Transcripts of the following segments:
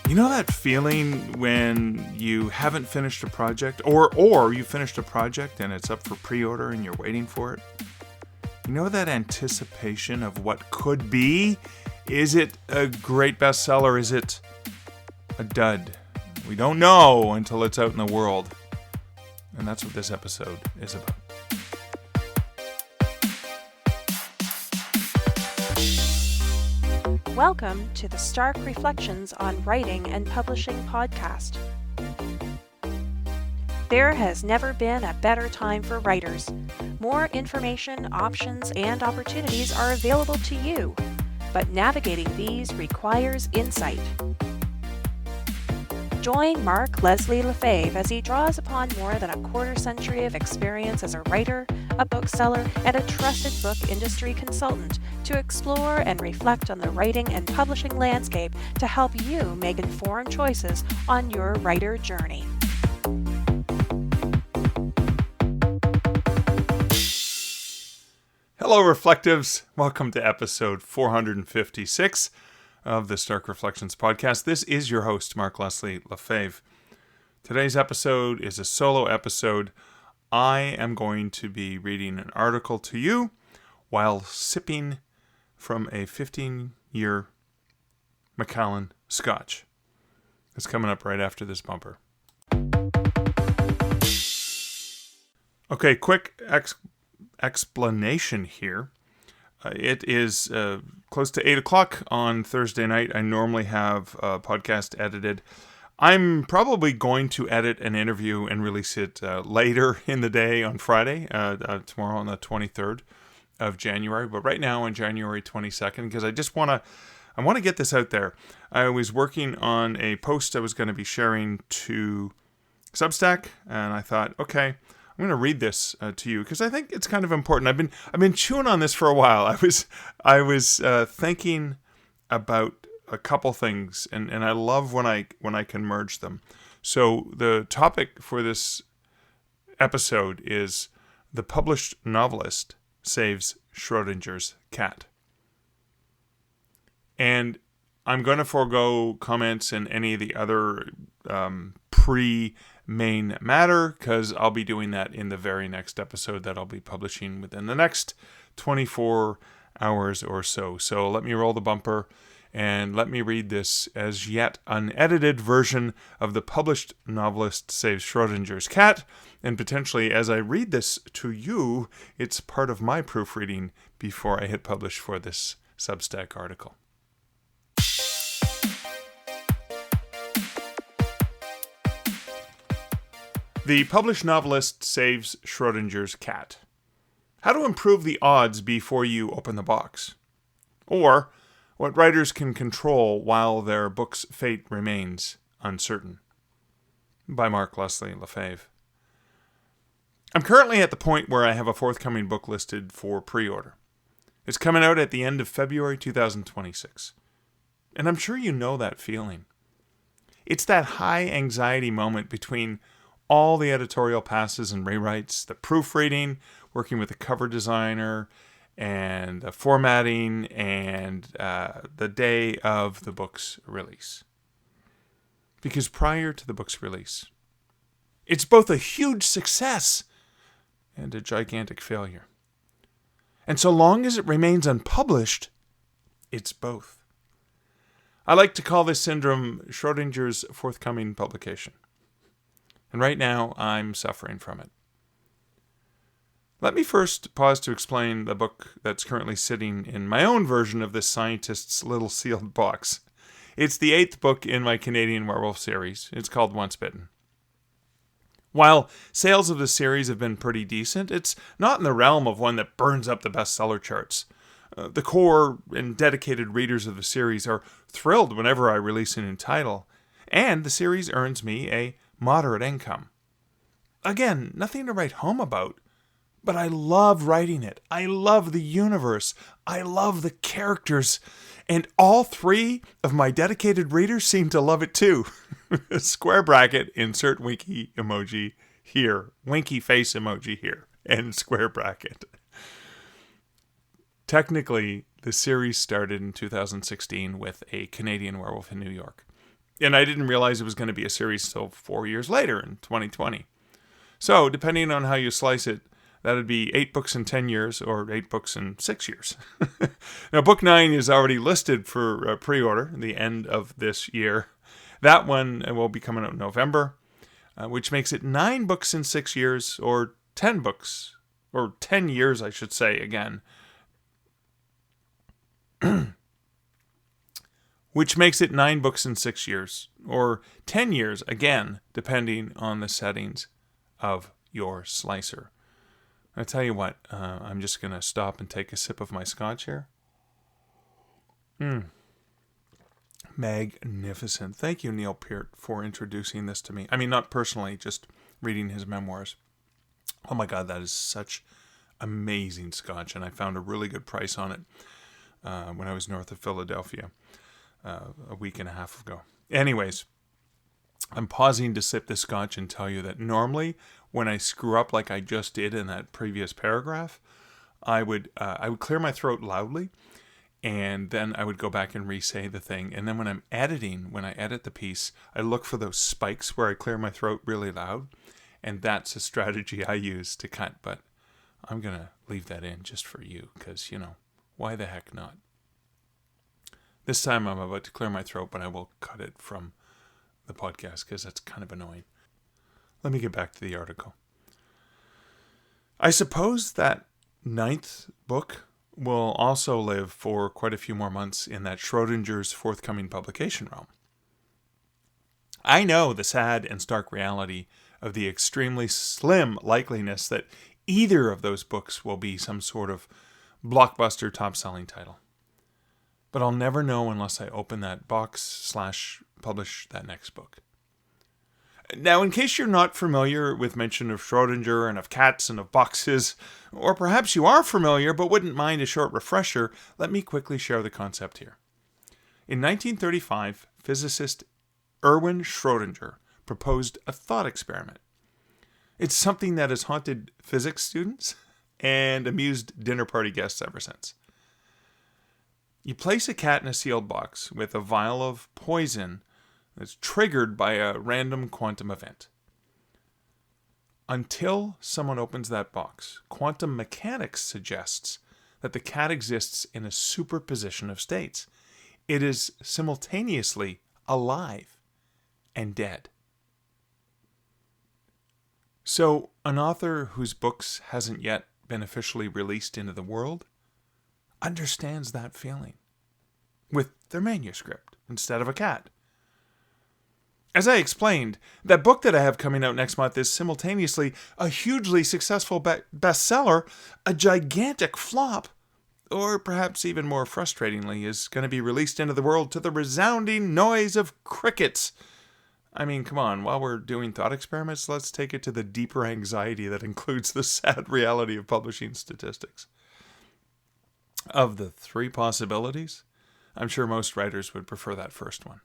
You know that feeling when you haven't finished a project, or you finished a project and it's up for pre-order and you're waiting for it? You know that anticipation of what could be? Is it a great bestseller? Is it a dud? We don't know until it's out in the world. And that's what this episode is about. Welcome to the Stark Reflections on Writing and Publishing podcast. There has never been a better time for writers. More information, options, and opportunities are available to you, but navigating these requires insight. Join Mark Leslie Lefebvre as he draws upon more than a quarter century of experience as a writer, a bookseller, and a trusted book industry consultant to explore and reflect on the writing and publishing landscape to help you make informed choices on your writer journey. Hello, Reflectives. Welcome to episode 456 of the Stark Reflections podcast. This is your host, Mark Leslie Lefebvre. Today's episode is a solo episode. I am going to be reading an article to you while sipping from a 15-year Macallan Scotch. It's coming up right after this bumper. Okay, quick explanation here. It is close to 8 o'clock on Thursday night. I normally have a podcast edited. I'm probably going to edit an interview and release it later in the day on Friday, tomorrow on the 23rd of January. But right now on January 22nd, because I want to get this out there. I was working on a post I was going to be sharing to Substack, and I thought, okay, I'm going to read this to you because I think it's kind of important. I've been chewing on this for a while. I was thinking about a couple things, and I love when I can merge them. So the topic for this episode is the published novelist saves Schrödinger's cat. And I'm going to forego comments and any of the other pre-main matter because I'll be doing that in the very next episode that I'll be publishing within the next 24 hours or so. So let me roll the bumper and let me read this as yet unedited version of the published novelist saves Schrödinger's cat. And potentially as I read this to you, it's part of my proofreading before I hit publish for this Substack article. The published novelist saves Schrödinger's cat. How to improve the odds before you open the box. Or what writers can control while their book's fate remains uncertain. By Mark Leslie Lefebvre. I'm currently at the point where I have a forthcoming book listed for pre-order. It's coming out at the end of February 2026. And I'm sure you know that feeling. It's that high anxiety moment between all the editorial passes and rewrites, the proofreading, working with a cover designer, and the formatting, and the day of the book's release. Because prior to the book's release, it's both a huge success and a gigantic failure. And so long as it remains unpublished, it's both. I like to call this syndrome Schrödinger's forthcoming publication. And right now, I'm suffering from it. Let me first pause to explain the book that's currently sitting in my own version of this scientist's little sealed box. It's the 8th book in my Canadian Werewolf series. It's called Once Bitten. While sales of the series have been pretty decent, it's not in the realm of one that burns up the bestseller charts. The core and dedicated readers of the series are thrilled whenever I release a new title, and the series earns me a moderate income. Again, nothing to write home about, but I love writing it. I love the universe. I love the characters. And all 3 of my dedicated readers seem to love it too. Square bracket, insert winky emoji here. Winky face emoji here. And square bracket. Technically, the series started in 2016 with A Canadian Werewolf in New York. And I didn't realize it was going to be a series till 4 years later in 2020. So, depending on how you slice it, that would be 8 books in 10 years or 8 books in 6 years. Now, book 9 is already listed for pre-order at the end of this year. That one will be coming out in November, which makes it 9 books in 6 years, or 10 books, or 10 years, I should say, again. Which makes it 9 books in 6 years, or 10 years, again, depending on the settings of your slicer. I tell you what, I'm just going to stop and take a sip of my scotch here. Magnificent. Thank you, Neil Peart, for introducing this to me. I mean, not personally, just reading his memoirs. Oh my God, that is such amazing scotch, and I found a really good price on it when I was north of Philadelphia a week and a half ago. Anyways, I'm pausing to sip this scotch and tell you that normally when I screw up like I just did in that previous paragraph, I would clear my throat loudly, and then I would go back and re-say the thing. And then when I edit the piece, I look for those spikes where I clear my throat really loud, and that's a strategy I use to cut. But I'm going to leave that in just for you because, why the heck not? This time I'm about to clear my throat, but I will cut it from the podcast because that's kind of annoying. Let me get back to the article. I suppose that 9th book will also live for quite a few more months in that Schrödinger's forthcoming publication realm. I know the sad and stark reality of the extremely slim likeliness that either of those books will be some sort of blockbuster top-selling title. But I'll never know unless I open that box / publish that next book. Now, in case you're not familiar with mention of Schrödinger and of cats and of boxes, or perhaps you are familiar but wouldn't mind a short refresher, let me quickly share the concept here. In 1935, physicist Erwin Schrödinger proposed a thought experiment. It's something that has haunted physics students and amused dinner party guests ever since. You place a cat in a sealed box with a vial of poison that's triggered by a random quantum event. Until someone opens that box, quantum mechanics suggests that the cat exists in a superposition of states. It is simultaneously alive and dead. So, an author whose books hasn't yet been officially released into the world understands that feeling with their manuscript instead of a cat. As I explained, that book that I have coming out next month is simultaneously a hugely successful bestseller, a gigantic flop, or perhaps even more frustratingly, is going to be released into the world to the resounding noise of crickets. I mean, come on, while we're doing thought experiments, let's take it to the deeper anxiety that includes the sad reality of publishing statistics. Of the 3 possibilities, I'm sure most writers would prefer that first one.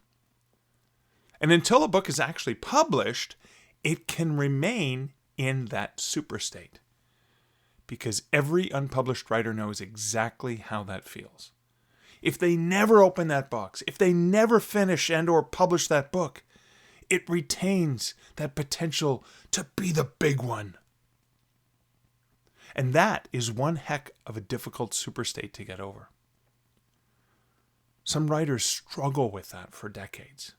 And until a book is actually published, it can remain in that superstate. Because every unpublished writer knows exactly how that feels. If they never open that box, if they never finish and or publish that book, it retains that potential to be the big one. And that is one heck of a difficult superstate to get over. Some writers struggle with that for decades.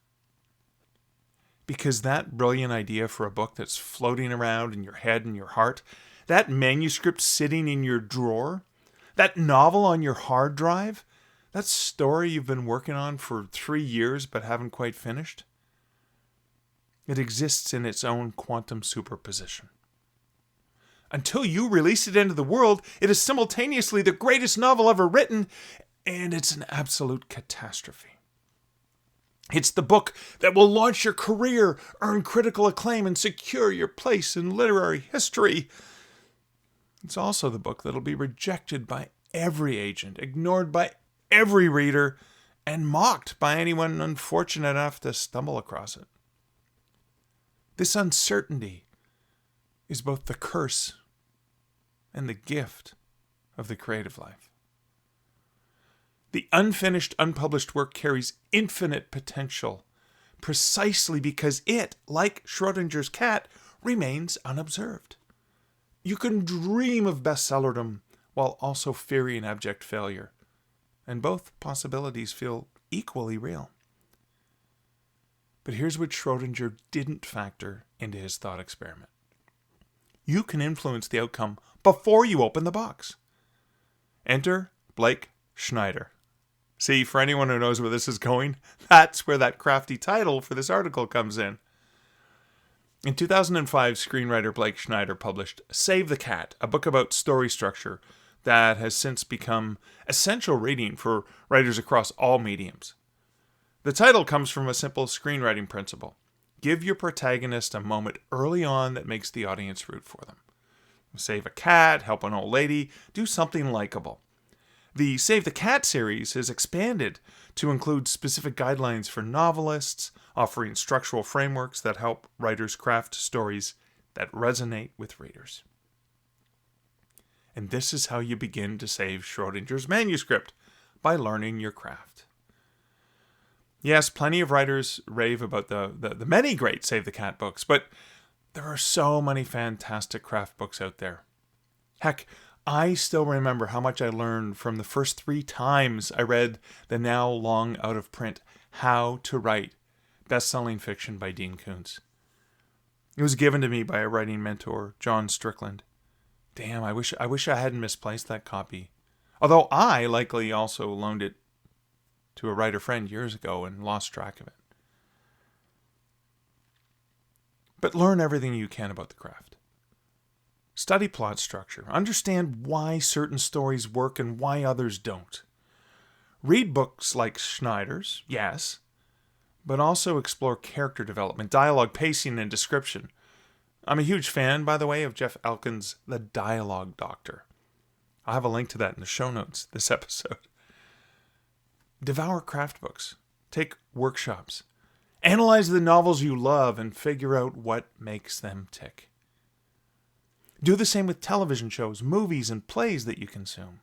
Because that brilliant idea for a book that's floating around in your head and your heart, that manuscript sitting in your drawer, that novel on your hard drive, that story you've been working on for 3 years but haven't quite finished, it exists in its own quantum superposition. Until you release it into the world, it is simultaneously the greatest novel ever written, and it's an absolute catastrophe. It's the book that will launch your career, earn critical acclaim, and secure your place in literary history. It's also the book that'll be rejected by every agent, ignored by every reader, and mocked by anyone unfortunate enough to stumble across it. This uncertainty is both the curse and the gift of the creative life. The unfinished, unpublished work carries infinite potential precisely because it, like Schrödinger's cat, remains unobserved. You can dream of bestsellerdom while also fearing abject failure, and both possibilities feel equally real. But here's what Schrödinger didn't factor into his thought experiment. You can influence the outcome before you open the box. Enter Blake Schneider. See, for anyone who knows where this is going, that's where that crafty title for this article comes in. In 2005, screenwriter Blake Schneider published Save the Cat, a book about story structure that has since become essential reading for writers across all mediums. The title comes from a simple screenwriting principle. Give your protagonist a moment early on that makes the audience root for them. Save a cat, help an old lady, do something likable. The Save the Cat series has expanded to include specific guidelines for novelists, offering structural frameworks that help writers craft stories that resonate with readers. And this is how you begin to save Schrödinger's manuscript, by learning your craft. Yes, plenty of writers rave about the many great Save the Cat books, but there are so many fantastic craft books out there. Heck, I still remember how much I learned from the first 3 times I read the now long out of print How to Write best-selling fiction by Dean Koontz. It was given to me by a writing mentor, John Strickland. Damn, I wish I hadn't misplaced that copy. Although I likely also loaned it to a writer friend years ago and lost track of it. But learn everything you can about the craft. Study plot structure. Understand why certain stories work and why others don't. Read books like Schneider's, yes, but also explore character development, dialogue, pacing, and description. I'm a huge fan, by the way, of Jeff Elkin's The Dialogue Doctor. I'll have a link to that in the show notes this episode. Devour craft books. Take workshops. Analyze the novels you love and figure out what makes them tick. Do the same with television shows, movies, and plays that you consume.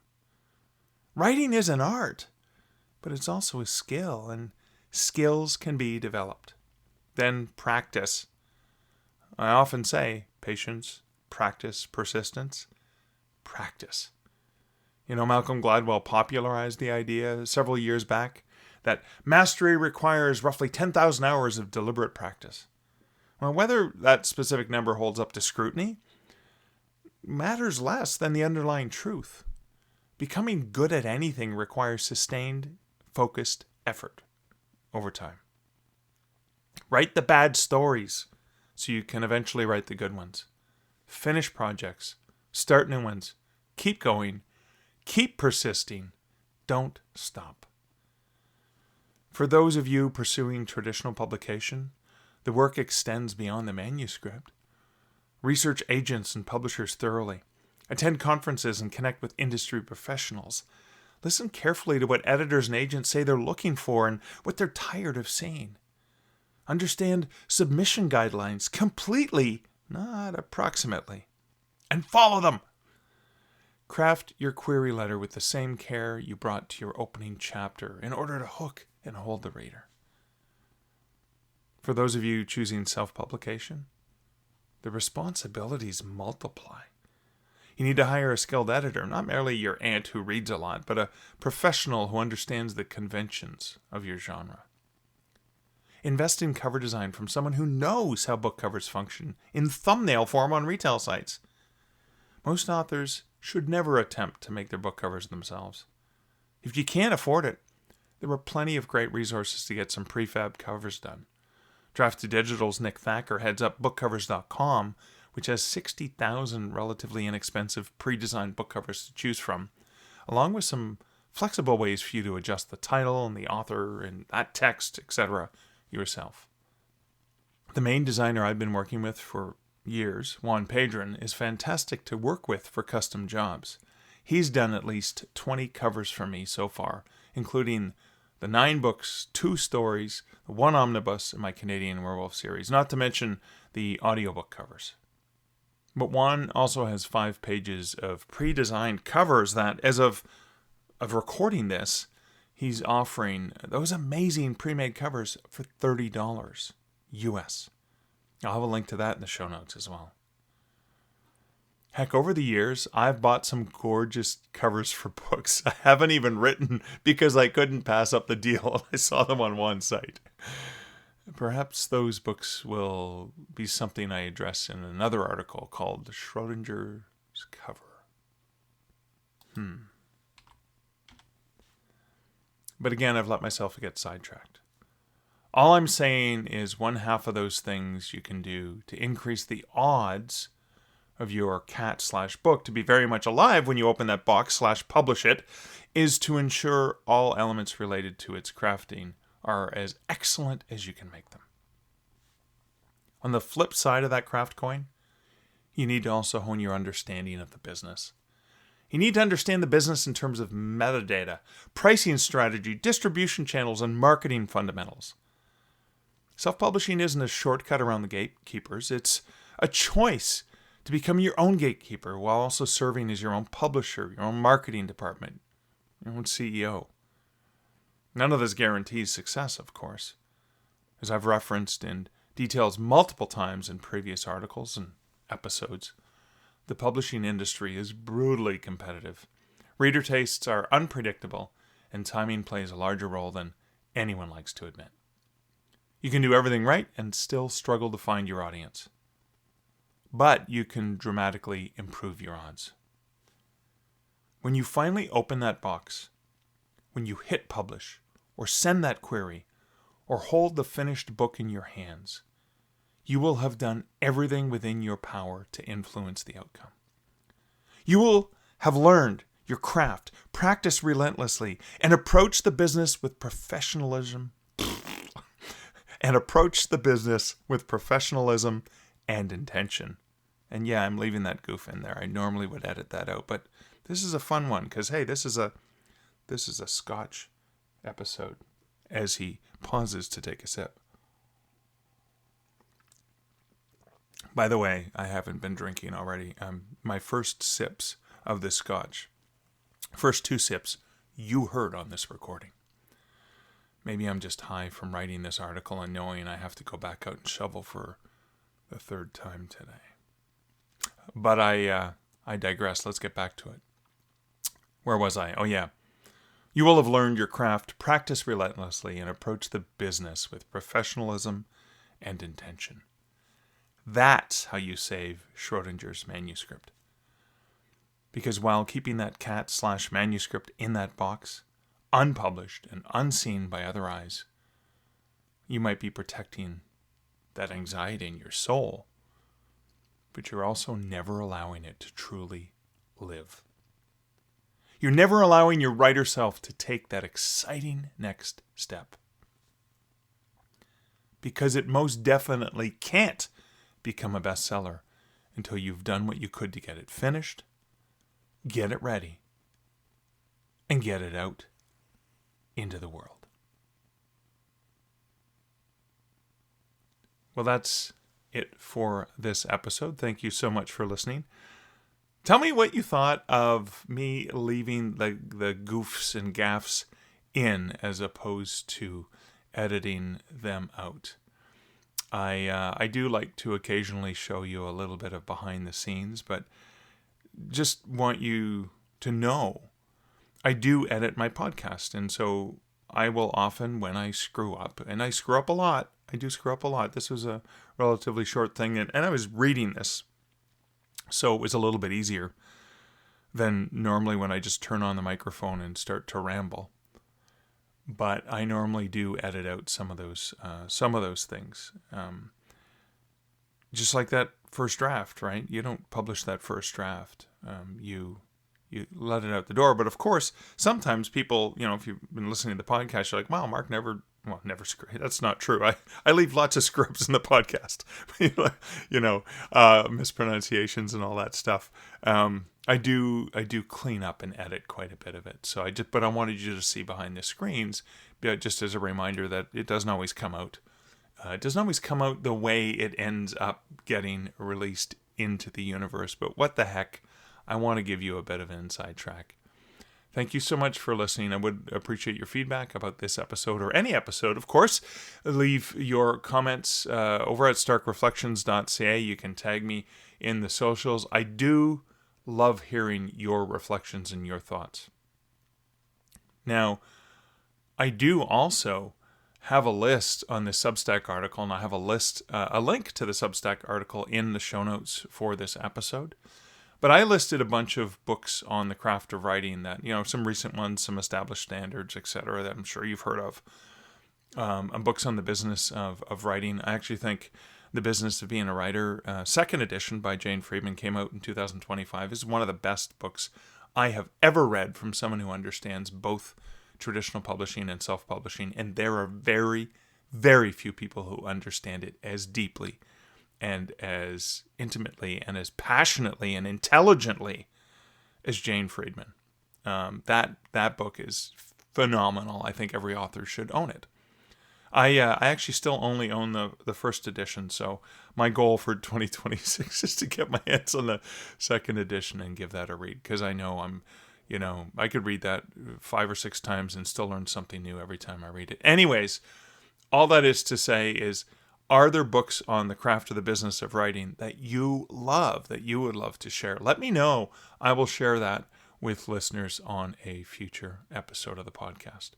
Writing is an art, but it's also a skill, and skills can be developed. Then practice. I often say patience, practice, persistence. Practice. You know, Malcolm Gladwell popularized the idea several years back that mastery requires roughly 10,000 hours of deliberate practice. Well, whether that specific number holds up to scrutiny matters less than the underlying truth. Becoming good at anything requires sustained, focused effort over time. Write the bad stories so you can eventually write the good ones. Finish projects. Start new ones. Keep going. Keep persisting. Don't stop. For those of you pursuing traditional publication, the work extends beyond the manuscript. Research agents and publishers thoroughly. Attend conferences and connect with industry professionals. Listen carefully to what editors and agents say they're looking for and what they're tired of seeing. Understand submission guidelines completely, not approximately, and follow them. Craft your query letter with the same care you brought to your opening chapter in order to hook and hold the reader. For those of you choosing self-publication, the responsibilities multiply. You need to hire a skilled editor, not merely your aunt who reads a lot, but a professional who understands the conventions of your genre. Invest in cover design from someone who knows how book covers function in thumbnail form on retail sites. Most authors should never attempt to make their book covers themselves. If you can't afford it, there are plenty of great resources to get some prefab covers done. Draft2Digital's Nick Thacker heads up bookcovers.com, which has 60,000 relatively inexpensive pre-designed book covers to choose from, along with some flexible ways for you to adjust the title and the author and that text, etc. yourself. The main designer I've been working with for years, Juan Pedron, is fantastic to work with for custom jobs. He's done at least 20 covers for me so far, including the 9 books, 2 stories, the 1 omnibus in my Canadian Werewolf series, not to mention the audiobook covers. But Juan also has 5 pages of pre-designed covers that, as of recording this, he's offering those amazing pre-made covers for $30 US. I'll have a link to that in the show notes as well. Heck, over the years, I've bought some gorgeous covers for books I haven't even written because I couldn't pass up the deal. I saw them on one site. Perhaps those books will be something I address in another article called Schrödinger's Cover. But again, I've let myself get sidetracked. All I'm saying is one half of those things you can do to increase the odds of your cat/book to be very much alive when you open that box/publish it is to ensure all elements related to its crafting are as excellent as you can make them. On the flip side of that craft coin, you need to also hone your understanding of the business. You need to understand the business in terms of metadata, pricing strategy, distribution channels, and marketing fundamentals. Self-publishing isn't a shortcut around the gatekeepers. It's a choice to become your own gatekeeper while also serving as your own publisher, your own marketing department, your own CEO. None of this guarantees success, of course. As I've referenced in details multiple times in previous articles and episodes, the publishing industry is brutally competitive. Reader tastes are unpredictable, and timing plays a larger role than anyone likes to admit. You can do everything right and still struggle to find your audience. But you can dramatically improve your odds. When you finally open that box, when you hit publish, or send that query, or hold the finished book in your hands, you will have done everything within your power to influence the outcome. You will have learned your craft, practiced relentlessly, and approached the business with professionalism and intention. And yeah, I'm leaving that goof in there. I normally would edit that out, but this is a fun one because hey, this is a Scotch episode. As he pauses to take a sip. By the way, I haven't been drinking already. My first sips of this Scotch, first 2 sips, you heard on this recording. Maybe I'm just high from writing this article and knowing I have to go back out and shovel for the 3rd time today. But I digress. Let's get back to it. Where was I? Oh yeah. You will have learned your craft, practice relentlessly, and approach the business with professionalism and intention. That's how you save Schrödinger's manuscript. Because while keeping that cat/manuscript in that box, unpublished and unseen by other eyes, you might be protecting that anxiety in your soul, but you're also never allowing it to truly live. You're never allowing your writer self to take that exciting next step. Because it most definitely can't become a bestseller until you've done what you could to get it finished, get it ready, and get it out into the world. Well, that's it for this episode. Thank you so much for listening. Tell me what you thought of me leaving the goofs and gaffes in as opposed to editing them out. I do like to occasionally show you a little bit of behind the scenes, but just want you to know I do edit my podcast, and so I will often, when I screw up, and I screw up a lot, I do screw up a lot. This was a relatively short thing, and I was reading this, so it was a little bit easier than normally when I just turn on the microphone and start to ramble. But I normally do edit out some of those things. Just like that first draft, right? You don't publish that first draft. You let it out the door. But of course, sometimes people, if you've been listening to the podcast, you're like, wow, Mark never script. That's not true. I leave lots of scripts in the podcast, mispronunciations and all that stuff. I do clean up and edit quite a bit of it. So but I wanted you to see behind the screens, just as a reminder that it doesn't always come out. It doesn't always come out the way it ends up getting released into the universe. But what the heck? I want to give you a bit of an inside track. Thank you so much for listening. I would appreciate your feedback about this episode or any episode. Of course, leave your comments over at starkreflections.ca. You can tag me in the socials. I do love hearing your reflections and your thoughts. Now, I do also have a list on the Substack article, and I have a link to the Substack article in the show notes for this episode. But I listed a bunch of books on the craft of writing that, some recent ones, some established standards, etc., that I'm sure you've heard of. And books on the business of writing. I actually think The Business of Being a Writer, second edition by Jane Friedman, came out in 2025. Is one of the best books I have ever read from someone who understands both traditional publishing and self-publishing. And there are very, very few people who understand it as deeply and as intimately and as passionately and intelligently as Jane Friedman. That book is phenomenal. I think every author should own it. I actually still only own the first edition, so my goal for 2026 is to get my hands on the second edition and give that a read, because I know I could read that 5 or 6 times and still learn something new every time I read it. Anyways, all that is to say is, are there books on the craft of the business of writing that you love, that you would love to share? Let me know. I will share that with listeners on a future episode of the podcast.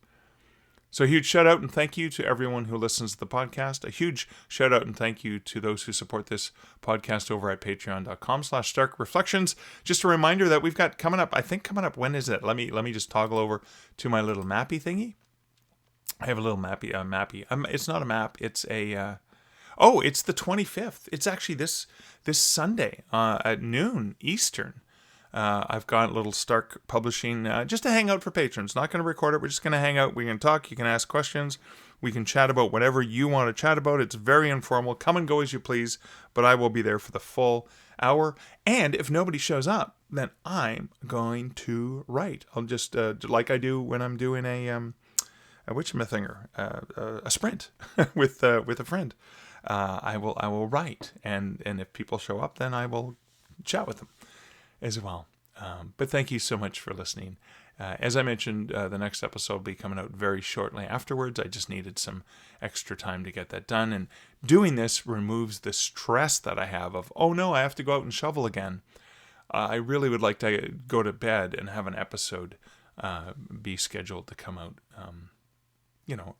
So a huge shout out and thank you to everyone who listens to the podcast. A huge shout out and thank you to those who support this podcast over at patreon.com/starkreflections. Just a reminder that we've got coming up, when is it? Let me just toggle over to my little mappy thingy. I have a little mappy. It's not a map. It's a... it's the 25th. It's actually this Sunday at noon Eastern. I've got a little Stark Publishing, just to hang out for patrons. Not going to record it. We're just going to hang out. We can talk. You can ask questions. We can chat about whatever you want to chat about. It's very informal. Come and go as you please. But I will be there for the full hour. And if nobody shows up, then I'm going to write. I'll just, like I do when I'm doing a sprint with a friend. I will write, and if people show up, then I will chat with them as well. But thank you so much for listening. As I mentioned, the next episode will be coming out very shortly afterwards. I just needed some extra time to get that done, and doing this removes the stress that I have of, oh no, I have to go out and shovel again. I really would like to go to bed and have an episode be scheduled to come out,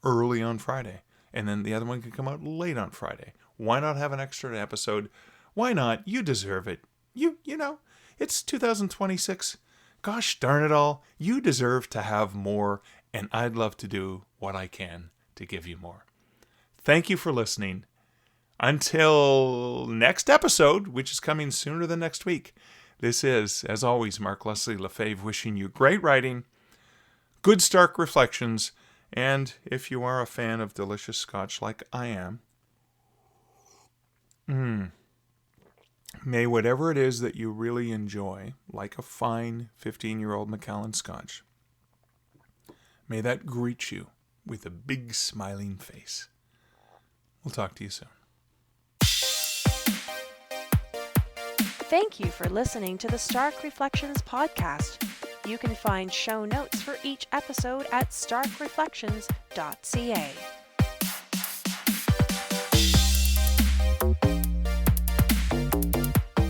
early on Friday. And then the other one can come out late on Friday. Why not have an extra episode? Why not? You deserve it. It's 2026. Gosh darn it all. You deserve to have more, and I'd love to do what I can to give you more. Thank you for listening. Until next episode, which is coming sooner than next week, this is, as always, Mark Leslie Lefebvre wishing you great writing, good Stark reflections, and if you are a fan of delicious scotch like I am, may whatever it is that you really enjoy, like a fine 15-year-old Macallan scotch, may that greet you with a big smiling face. We'll talk to you soon. Thank you for listening to the Stark Reflections podcast. You can find show notes for each episode at starkreflections.ca.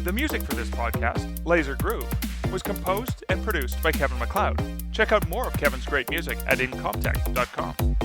The music for this podcast, Laser Groove, was composed and produced by Kevin MacLeod. Check out more of Kevin's great music at incomptech.com.